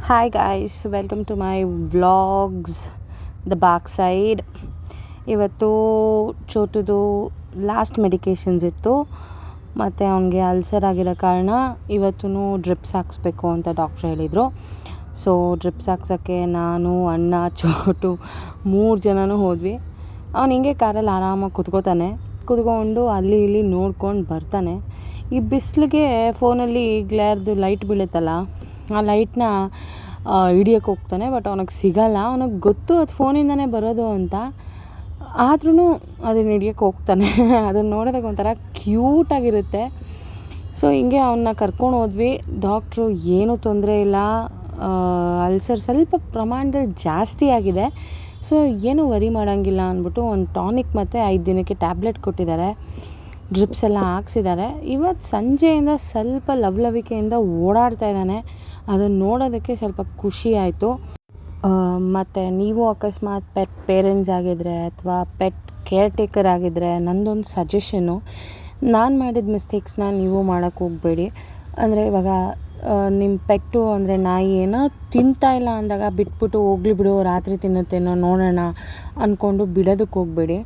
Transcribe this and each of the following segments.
Hi guys, welcome to my vlogs the back side. ಇವತ್ತು ಚೋಟುದು last medications ಇತ್ತು ಮತ್ತು ಅವನಿಗೆ ಅಲ್ಸರ್ ಆಗಿರೋ ಕಾರಣ ಇವತ್ತು ಡ್ರಿಪ್ಸ್ ಹಾಕ್ಸ್ಬೇಕು ಅಂತ ಡಾಕ್ಟ್ರ್ ಹೇಳಿದರು. ಸೊ ಡ್ರಿಪ್ಸ್ ಹಾಕ್ಸೋಕ್ಕೆ ನಾನು, ಅಣ್ಣ, ಚೋಟು 3 ಜನನೂ ಹೋದ್ವಿ. ಅವ್ನು ಹಿಂಗೆ ಕಾರಲ್ಲಿ ಆರಾಮಾಗಿ ಕುತ್ಕೊಂಡು ಅಲ್ಲಿ ಇಲ್ಲಿ ನೋಡ್ಕೊಂಡು ಬರ್ತಾನೆ. ಈ ಬಿಸಿಲಿಗೆ ಫೋನಲ್ಲಿ ಗ್ಲೇರ್ದು ಲೈಟ್ ಬೀಳುತ್ತಲ್ಲ, ಆ ಲೈಟ್ನ ಹಿಡಿಯೋಕ್ಕೆ ಹೋಗ್ತಾನೆ. ಬಟ್ ಅವನಿಗೆ ಸಿಗಲ್ಲ. ಅವನಿಗೆ ಗೊತ್ತು ಅದು ಫೋನಿಂದನೇ ಬರೋದು ಅಂತ, ಆದ್ರೂ ಅದನ್ನು ಹಿಡಿಯೋಕ್ಕೆ ಹೋಗ್ತಾನೆ. ಅದನ್ನು ನೋಡಿದಾಗ ಒಂಥರ ಕ್ಯೂಟಾಗಿರುತ್ತೆ. ಸೊ ಹಿಂಗೆ ಅವನ್ನ ಕರ್ಕೊಂಡು ಹೋದ್ವಿ. ಡಾಕ್ಟ್ರು ಏನೂ ತೊಂದರೆ ಇಲ್ಲ, ಅಲ್ಸರ್ ಸ್ವಲ್ಪ ಪ್ರಮಾಣದಲ್ಲಿ ಜಾಸ್ತಿ ಆಗಿದೆ, ಸೊ ಏನೂ ವರಿ ಮಾಡೋಂಗಿಲ್ಲ ಅಂದ್ಬಿಟ್ಟು ಒಂದು ಟಾನಿಕ್ ಮತ್ತು 5 ದಿನಕ್ಕೆ ಟ್ಯಾಬ್ಲೆಟ್ ಕೊಟ್ಟಿದ್ದಾರೆ. ಡ್ರಿಪ್ಸ್ ಎಲ್ಲ ಹಾಕ್ಸಿದ್ದಾರೆ. ಇವತ್ತು ಸಂಜೆಯಿಂದ ಸ್ವಲ್ಪ ಲವಲವಿಕೆಯಿಂದ ಓಡಾಡ್ತಾ ಇದ್ದಾನೆ. ಅದನ್ನು ನೋಡೋದಕ್ಕೆ ಸ್ವಲ್ಪ ಖುಷಿ ಆಯಿತು. ಮತ್ತು ನೀವು ಅಕಸ್ಮಾತ್ ಪೆಟ್ ಪೇರೆಂಟ್ಸ್ ಆಗಿದ್ದರೆ ಅಥವಾ ಪೆಟ್ ಕೇರ್ ಟೇಕರ್ ಆಗಿದ್ದರೆ ನಂದೊಂದು ಸಜೆಷನ್ನು, ನಾನು ಮಾಡಿದ ಮಿಸ್ಟೇಕ್ಸ್ನ ನೀವು ಮಾಡೋಕ್ಕೆ ಹೋಗಬೇಡಿ. ಅಂದರೆ ಇವಾಗ ನಿಮ್ಮ ಪೆಟ್ಟು ಅಂದರೆ ನಾಯಿ ಏನೋ ತಿಂತಾ ಇಲ್ಲ ಅಂದಾಗ ಬಿಟ್ಬಿಟ್ಟು ಹೋಗ್ಲಿ ಬಿಡು, ರಾತ್ರಿ ತಿನ್ನುತ್ತೇನೋ ನೋಡೋಣ ಅಂದ್ಕೊಂಡು ಬಿಡೋದಕ್ಕೆ ಹೋಗಬೇಡಿ.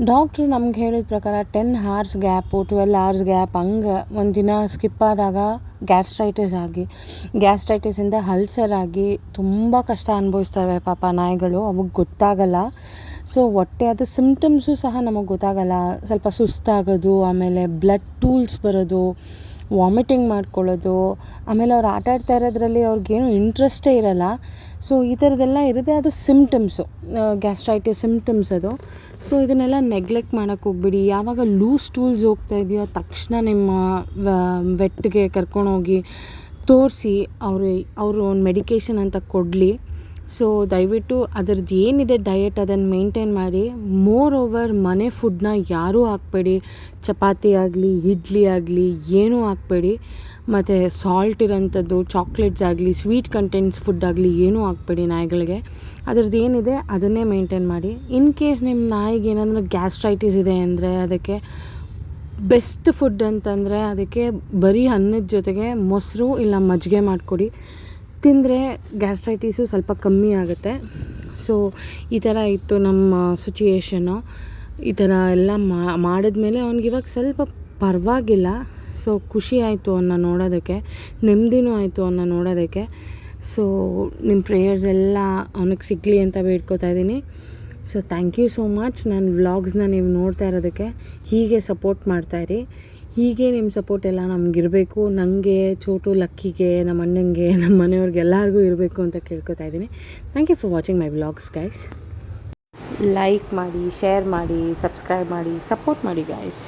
ಡಾಕ್ಟ್ರು ನಮ್ಗೆ ಹೇಳಿದ ಪ್ರಕಾರ 10 hours ಗ್ಯಾಪು, 12 hours ಗ್ಯಾಪ್ ಹಂಗೆ ಒಂದಿನ ಸ್ಕಿಪ್ ಆದಾಗ ಗ್ಯಾಸ್ಟ್ರೈಟಿಸಿಂದ ಅಲ್ಸರ್ ಆಗಿ ತುಂಬ ಕಷ್ಟ ಅನುಭವಿಸ್ತವೆ ಪಾಪ ನಾಯಿಗಳು. ಅವಾಗ ಗೊತ್ತಾಗಲ್ಲ. ಸೊ ಹೊಟ್ಟೆ ಅದು ಸಿಮ್ಟಮ್ಸು ಸಹ ನಮಗೆ ಗೊತ್ತಾಗಲ್ಲ. ಸ್ವಲ್ಪ ಸುಸ್ತಾಗೋದು, ಆಮೇಲೆ ಬ್ಲಡ್ ಟೂಲ್ಸ್ ಬರೋದು, ವಾಮಿಟಿಂಗ್ ಮಾಡ್ಕೊಳ್ಳೋದು, ಆಮೇಲೆ ಅವ್ರು ಆಟಾಡ್ತಾ ಇರೋದ್ರಲ್ಲಿ ಅವ್ರಿಗೇನು ಇಂಟ್ರೆಸ್ಟೇ ಇರೋಲ್ಲ. ಸೊ ಈ ಥರದ್ದೆಲ್ಲ ಇರುತ್ತೆ. ಅದು ಸಿಮ್ಟಮ್ಸು, ಗ್ಯಾಸ್ಟ್ರೈಟಿಸ್ ಸಿಮ್ಟಮ್ಸ್ ಅದು. ಸೊ ಇದನ್ನೆಲ್ಲ ನೆಗ್ಲೆಕ್ಟ್ ಮಾಡೋಕ್ಕೆ ಹೋಗ್ಬಿಡಿ. ಯಾವಾಗ ಲೂಸ್ ಟೂಲ್ಸ್ ಹೋಗ್ತಾ ಇದೆಯೋ ತಕ್ಷಣ ನಿಮ್ಮ ವೆಟ್ಗೆ ಕರ್ಕೊಂಡೋಗಿ ತೋರಿಸಿ ಅವರು ಒಂದು ಮೆಡಿಕೇಷನ್ ಅಂತ ಕೊಡಲಿ. ಸೊ ದಯವಿಟ್ಟು ಅದರದ್ದು ಏನಿದೆ ಡಯಟ್ ಅದನ್ನು ಮೇಂಟೈನ್ ಮಾಡಿ. ಮೋರ್ ಓವರ್ ಮನೆ ಫುಡ್ನ ಯಾರೂ ಹಾಕಬೇಡಿ. ಚಪಾತಿ ಆಗಲಿ, ಇಡ್ಲಿ ಆಗಲಿ ಏನೂ ಹಾಕಬೇಡಿ. ಮತ್ತು ಸಾಲ್ಟ್ ಇರೋಂಥದ್ದು, ಚಾಕ್ಲೇಟ್ಸ್ ಆಗಲಿ, ಸ್ವೀಟ್ ಕಂಟೆಂಟ್ಸ್ ಫುಡ್ ಆಗಲಿ ಏನೂ ಹಾಕಬೇಡಿ ನಾಯಿಗಳಿಗೆ. ಅದರದ್ದು ಏನಿದೆ ಅದನ್ನೇ ಮೇಂಟೈನ್ ಮಾಡಿ. ಇನ್ ಕೇಸ್ ನಿಮ್ಮ ನಾಯಿಗೆ ಏನಾದರೂ ಗ್ಯಾಸ್ಟ್ರೈಟಿಸ್ ಇದೆ ಅಂದರೆ ಅದಕ್ಕೆ ಬೆಸ್ಟ್ ಫುಡ್ ಅಂತಂದರೆ ಅದಕ್ಕೆ ಬರೀ ಅನ್ನದ ಜೊತೆಗೆ ಮೊಸರು ಇಲ್ಲ ಮಜ್ಜಿಗೆ ಮಾಡಿಕೊಡಿ. ತಿಂದರೆ ಗ್ಯಾಸ್ಟ್ರೈಟಿಸು ಸ್ವಲ್ಪ ಕಮ್ಮಿ ಆಗುತ್ತೆ. ಸೊ ಈ ಥರ ಇತ್ತು ನಮ್ಮ ಸಿಚುಯೇಷನ್ನು. ಈ ಥರ ಎಲ್ಲ ಮಾಡಿದ್ಮೇಲೆ ಅವ್ನಿಗಿವಾಗ ಸ್ವಲ್ಪ ಪರವಾಗಿಲ್ಲ. ಸೊ ಖುಷಿ ಆಯಿತು ಅವನ್ನ ನೋಡೋದಕ್ಕೆ, ನೆಮ್ಮದಿನೂ ಆಯಿತು ಅವನ್ನ ನೋಡೋದಕ್ಕೆ. ಸೊ ನಿಮ್ಮ ಪ್ರೇಯರ್ಸ್ ಎಲ್ಲ ಅವನಿಗೆ ಸಿಗಲಿ ಅಂತ ಬೇಡ್ಕೋತಾ ಇದ್ದೀನಿ. So thank you so much. ನನ್ನ ವ್ಲಾಗ್ಸ್ನ ನೀವು ನೋಡ್ತಾ ಇರೋದಕ್ಕೆ ಹೀಗೆ ಸಪೋರ್ಟ್ ಮಾಡ್ತಾಯಿರಿ. ಹೀಗೆ ನಿಮ್ಮ ಸಪೋರ್ಟ್ ಎಲ್ಲ ನಮಗಿರಬೇಕು. ನನಗೆ, ಚೋಟು, ಲಕ್ಕಿಗೆ, ನಮ್ಮ ಅಣ್ಣಂಗೆ, ನಮ್ಮ ಮನೆಯವ್ರಿಗೆ ಎಲ್ಲರಿಗೂ ಇರಬೇಕು ಅಂತ ಕೇಳ್ಕೊತಾ ಇದ್ದೀನಿ. Thank you for watching my vlogs guys. Like ಮಾಡಿ, ಶೇರ್ ಮಾಡಿ, ಸಬ್ಸ್ಕ್ರೈಬ್ ಮಾಡಿ, ಸಪೋರ್ಟ್ ಮಾಡಿ ಗೈಸ್.